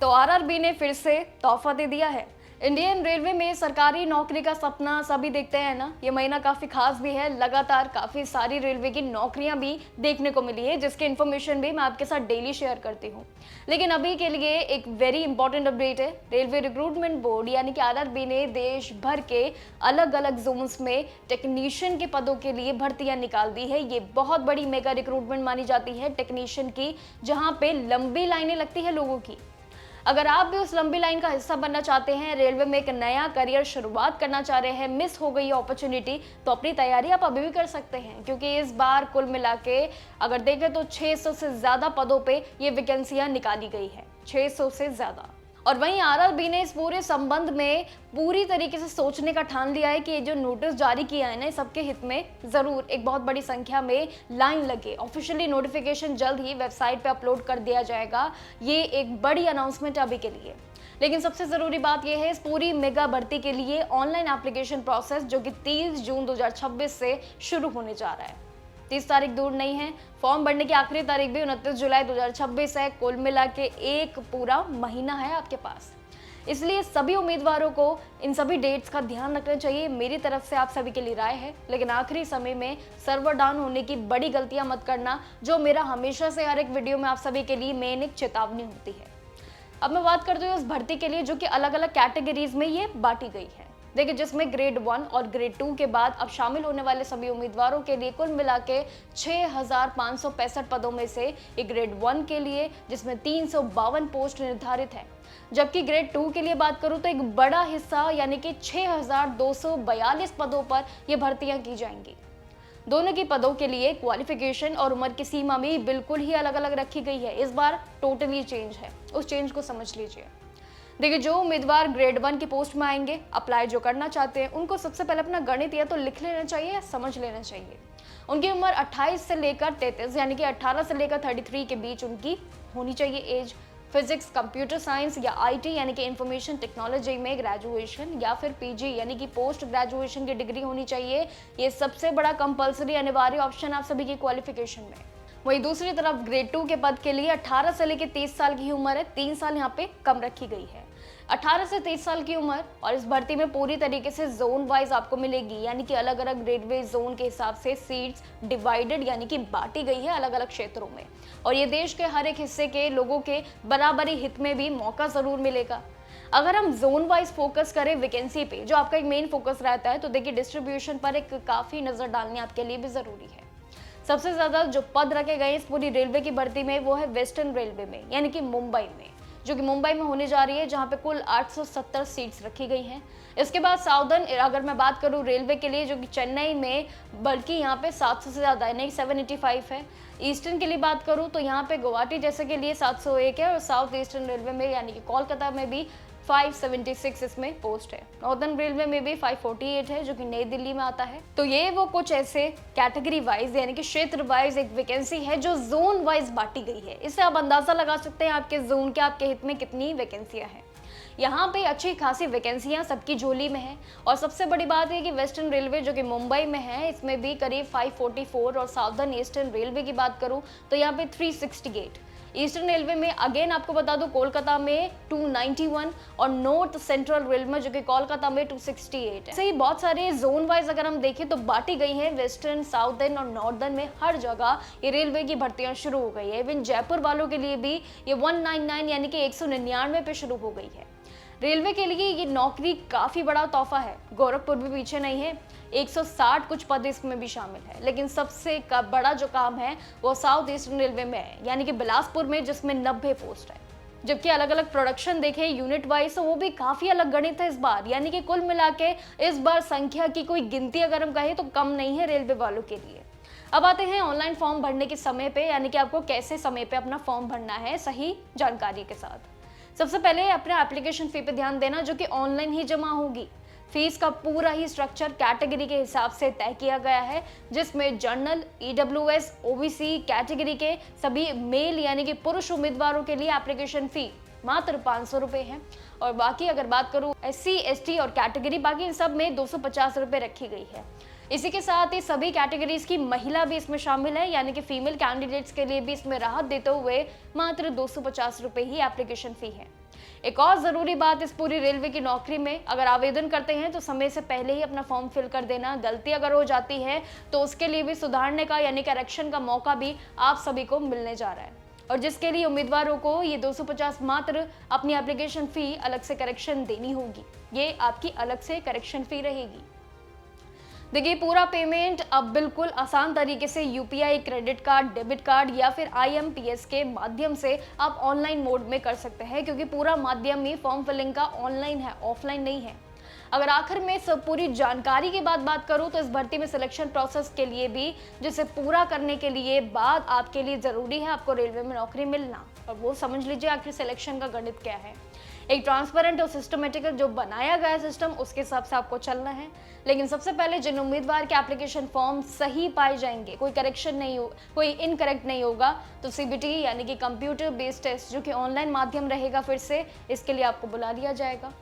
तो आरआरबी ने फिर से तोहफा दे दिया है। इंडियन रेलवे में सरकारी नौकरी का सपना सभी देखते हैं ना। ये महीना काफी खास भी है, लगातार काफी सारी रेलवे की नौकरियां भी देखने को मिली है, जिसकी इन्फॉर्मेशन भी मैं आपके साथ डेली शेयर करती हूँ। लेकिन अभी के लिए एक वेरी इंपॉर्टेंट अपडेट है। रेलवे रिक्रूटमेंट बोर्ड यानी कि आरआरबी ने देश भर के अलग अलग जोन्स में टेक्नीशियन के पदों के लिए भर्तियां निकाल दी है। ये बहुत बड़ी मेगा रिक्रूटमेंट मानी जाती है टेक्नीशियन की, जहां पे लंबी लाइनें लगती है लोगों की। अगर आप भी उस लंबी लाइन का हिस्सा बनना चाहते हैं, रेलवे में एक नया करियर शुरुआत करना चाह रहे हैं, मिस हो गई अपॉर्चुनिटी, तो अपनी तैयारी आप अभी भी कर सकते हैं, क्योंकि इस बार कुल मिला के अगर देखें तो 600 से ज्यादा पदों पे ये वैकेंसियां निकाली गई है, 600 से ज्यादा। और वहीं आरआरबी ने इस पूरे संबंध में पूरी तरीके से सोचने का ठान लिया है कि ये जो नोटिस जारी किया है ना, सबके हित में जरूर एक बहुत बड़ी संख्या में लाइन लगे। ऑफिशियली नोटिफिकेशन जल्द ही वेबसाइट पे अपलोड कर दिया जाएगा। ये एक बड़ी अनाउंसमेंट है अभी के लिए। लेकिन सबसे जरूरी बात यह है, इस पूरी मेगा भर्ती के लिए ऑनलाइन एप्लीकेशन प्रोसेस जो कि 30 जून 2026 से शुरू होने जा रहा है। 30 तारीख दूर नहीं है। फॉर्म भरने की आखिरी तारीख भी 29 जुलाई 2026 है। कुल मिला के एक पूरा महीना है आपके पास। इसलिए सभी उम्मीदवारों को इन सभी डेट्स का ध्यान रखना चाहिए। मेरी तरफ से आप सभी के लिए राय है, लेकिन आखिरी समय में सर्वर डाउन होने की बड़ी गलतियां मत करना, जो मेरा हमेशा से हर एक वीडियो में आप सभी के लिए मेन एक चेतावनी होती है। अब मैं बात करती हूँ उस भर्ती के लिए जो कि अलग अलग कैटेगरीज में ये बांटी गई है। देखिए, जिसमें ग्रेड 1 और ग्रेड 2 के बाद अब शामिल होने वाले सभी उम्मीदवारों के लिए कुल मिला के 6565 पदों में से ये ग्रेड 1 के लिए, जिसमें 352 पोस्ट निर्धारित है, जबकि ग्रेड 2 के लिए बात करूं तो एक बड़ा हिस्सा यानी कि 6242 पदों पर ये भर्तियां की जाएंगी। दोनों की पदों के लिए क्वालिफिकेशन और उम्र की सीमा भी बिल्कुल ही अलग अलग रखी गई है। इस बार टोटली चेंज है, उस चेंज को समझ लीजिए। देखिए, जो उम्मीदवार ग्रेड 1 की पोस्ट में आएंगे, अप्लाई जो करना चाहते हैं, उनको सबसे पहले अपना गणित या तो लिख लेना चाहिए या समझ लेना चाहिए। उनकी उम्र 28 से लेकर 33 यानी कि 18 से लेकर 33 के बीच उनकी होनी चाहिए एज। फिजिक्स, कंप्यूटर साइंस या आईटी यानी कि इंफॉर्मेशन टेक्नोलॉजी में ग्रेजुएशन या फिर पीजी यानी कि पोस्ट ग्रेजुएशन की डिग्री होनी चाहिए। ये सबसे बड़ा कंपलसरी अनिवार्य ऑप्शन आप सभी की क्वालिफिकेशन में। वहीं दूसरी तरफ ग्रेड 2 के पद के लिए 18 से लेकर 30 साल की उम्र है, 3 साल यहाँ पे कम रखी गई है। 18 से 30 साल की उम्र, और इस भर्ती में पूरी तरीके से जोन वाइज आपको मिलेगी, यानी कि अलग अलग रेलवे जोन के हिसाब से सीट्स डिवाइडेड यानी कि बांटी गई है अलग अलग क्षेत्रों में। और ये देश के हर एक हिस्से के लोगों के बराबरी हित में भी मौका जरूर मिलेगा। अगर हम जोन वाइज फोकस करें वैकेंसी पे, जो आपका एक मेन फोकस रहता है, तो देखिए डिस्ट्रीब्यूशन पर एक काफी नजर डालनी आपके लिए भी जरूरी है। सबसे ज्यादा जो पद रखे गए इस पूरी रेलवे की भर्ती में वो है वेस्टर्न रेलवे में, यानी कि मुंबई में, जो कि मुंबई में होने जा रही है, जहां पे कुल 870 सीट्स रखी गई हैं। इसके बाद साउदर्न अगर मैं बात करूं रेलवे के लिए, जो कि चेन्नई में, बल्कि यहाँ पे 700 से ज़्यादा है, नहीं 785 है। ईस्टर्न के लिए बात करूं तो यहाँ पे गुवाहाटी जैसे के लिए 701 है, और साउथ ईस्टर्न रेलवे में यानी कि कोलकाता में भी 576 इसमें पोस्ट है। नॉर्दर्न रेलवे में भी 548 है, जो कि नई दिल्ली में आता है। तो ये वो कुछ ऐसे कैटेगरी वाइज यानी कि क्षेत्र वाइज एक वैकेंसी है जो जोन वाइज बांटी गई है। इससे आप अंदाजा लगा सकते हैं आपके जोन के, आपके हित में कितनी वैकेंसियां हैं। यहाँ पे अच्छी खासी वैकेंसियां सबकी झोली में है। और सबसे बड़ी बात है कि वेस्टर्न रेलवे जो कि मुंबई में है, इसमें भी करीब 544, और साउदर्न ईस्टर्न रेलवे की बात करूं तो यहाँ पे 368। ईस्टर्न रेलवे में अगेन आपको बता दूं कोलकाता में 291, और नॉर्थ सेंट्रल रेलवे में जो कि कोलकाता में 268 है। सही बहुत सारे जोन वाइज अगर हम देखें तो बांटी गई है। वेस्टर्न, साउदर्न और नॉर्दर्न में हर जगह ये रेलवे की भर्तियां शुरू हो गई है। इवन जयपुर वालों के लिए भी ये 199 यानी कि 199 पे शुरू हो गई है। रेलवे के लिए ये नौकरी काफी बड़ा तोहफा है। गोरखपुर भी पीछे नहीं है, 160 कुछ पद इसमें भी शामिल है। लेकिन सबसे बड़ा जो काम है वो साउथ ईस्टर्न रेलवे में है, यानी कि बिलासपुर में, जिसमें 90 पोस्ट है। जबकि अलग अलग प्रोडक्शन देखें यूनिट वाइज तो वो भी काफी अलग गणित है इस बार, यानी कि कुल मिला के इस बार संख्या की कोई गिनती अगर हम कहें तो कम नहीं है रेलवे वालों के लिए। अब आते हैं ऑनलाइन फॉर्म भरने के समय पे, यानी कि आपको कैसे समय पे अपना फॉर्म भरना है सही जानकारी के साथ। सबसे पहले अपने एप्लीकेशन फी पे ध्यान देना, जो कि ऑनलाइन ही जमा होगी। फीस का पूरा ही स्ट्रक्चर कैटेगरी के हिसाब से तय किया गया है, जिसमें जनरल, ईडब्ल्यूएस, ओबीसी कैटेगरी के सभी मेल यानी कि पुरुष उम्मीदवारों के लिए एप्लीकेशन फी मात्र 500 रुपए है। और बाकी अगर बात करूं SC, ST और कैटेगरी, बाकी इन सब में 250 रुपए रखी गई है। इसी के साथ ही सभी कैटेगरीज की महिला भी इसमें शामिल है, यानी कि फीमेल कैंडिडेट्स के लिए भी इसमें राहत देते हुए मात्र 250 रुपए ही एप्लीकेशन फी है। एक और ज़रूरी बात इस पूरी रेलवे की नौकरी में, अगर आवेदन करते हैं तो समय से पहले ही अपना फॉर्म फिल कर देना। गलती अगर हो जाती है तो उसके लिए भी सुधारने का यानी करेक्शन का मौका भी आप सभी को मिलने जा रहा है, और जिसके लिए उम्मीदवारों को ये 250 मात्र अपनी एप्लीकेशन फ़ी अलग से करेक्शन देनी होगी। ये आपकी अलग से करेक्शन फ़ी रहेगी। देखिए, पूरा पेमेंट अब बिल्कुल आसान तरीके से UPI, credit card, debit card या फिर आईएमपीएस के माध्यम से आप ऑनलाइन मोड में कर सकते हैं, क्योंकि पूरा माध्यम ही फॉर्म फिलिंग का ऑनलाइन है, ऑफलाइन नहीं है। अगर आखिर में सब पूरी जानकारी की बात करूं तो इस भर्ती में सिलेक्शन प्रोसेस के लिए भी, जिसे पूरा करने के लिए बाद आपके लिए ज़रूरी है आपको रेलवे में नौकरी मिलना, और वो समझ लीजिए आखिर सिलेक्शन का गणित क्या है। एक ट्रांसपेरेंट और सिस्टमेटिक जो बनाया गया सिस्टम, उसके हिसाब से आपको चलना है। लेकिन सबसे पहले जिन उम्मीदवार के एप्लीकेशन फॉर्म सही पाए जाएंगे, कोई करेक्शन नहीं हो, कोई इनकरेक्ट नहीं होगा, तो सीबीटी यानी कि कंप्यूटर बेस्ड टेस्ट, जो कि ऑनलाइन माध्यम रहेगा, फिर से इसके लिए आपको बुला लिया जाएगा।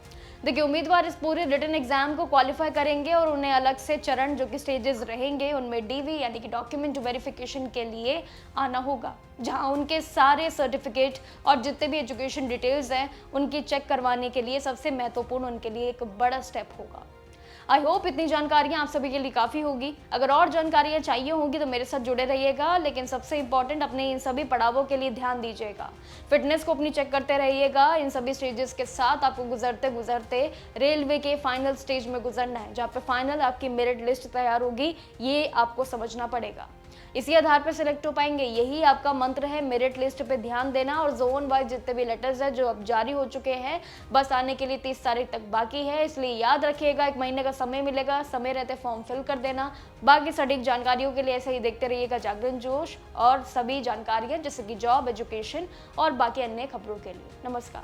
देखिए, उम्मीदवार इस पूरे रिटन एग्जाम को क्वालिफाई करेंगे और उन्हें अलग से चरण, जो कि स्टेजेस रहेंगे, उनमें डीवी यानी कि डॉक्यूमेंट वेरिफिकेशन के लिए आना होगा, जहां उनके सारे सर्टिफिकेट और जितने भी एजुकेशन डिटेल्स हैं उनकी चेक करवाने के लिए सबसे महत्वपूर्ण उनके लिए एक बड़ा स्टेप होगा। आई होप इतनी जानकारियां आप सभी के लिए काफ़ी होगी। अगर और जानकारियां चाहिए होंगी तो मेरे साथ जुड़े रहिएगा, लेकिन सबसे इंपॉर्टेंट अपने इन सभी पड़ावों के लिए ध्यान दीजिएगा। फिटनेस को अपनी चेक करते रहिएगा। इन सभी स्टेजेस के साथ आपको गुजरते गुजरते रेलवे के फाइनल स्टेज में गुजरना है, जहाँ पे फाइनल आपकी मेरिट लिस्ट तैयार होगी। ये आपको समझना पड़ेगा, इसी आधार पर सिलेक्ट हो पाएंगे। यही आपका मंत्र है, मेरिट लिस्ट पे ध्यान देना। और जोन वाइज जितने भी लेटर्स हैं जो अब जारी हो चुके हैं, बस आने के लिए 30 तारीख तक बाकी है, इसलिए याद रखिएगा 1 महीने का समय मिलेगा, समय रहते फॉर्म फिल कर देना। बाकी सटीक जानकारियों के लिए ऐसे ही देखते रहिएगा जागरण जोश और सभी जानकारियां, जैसे कि जॉब, एजुकेशन और बाकी अन्य खबरों के लिए। नमस्कार।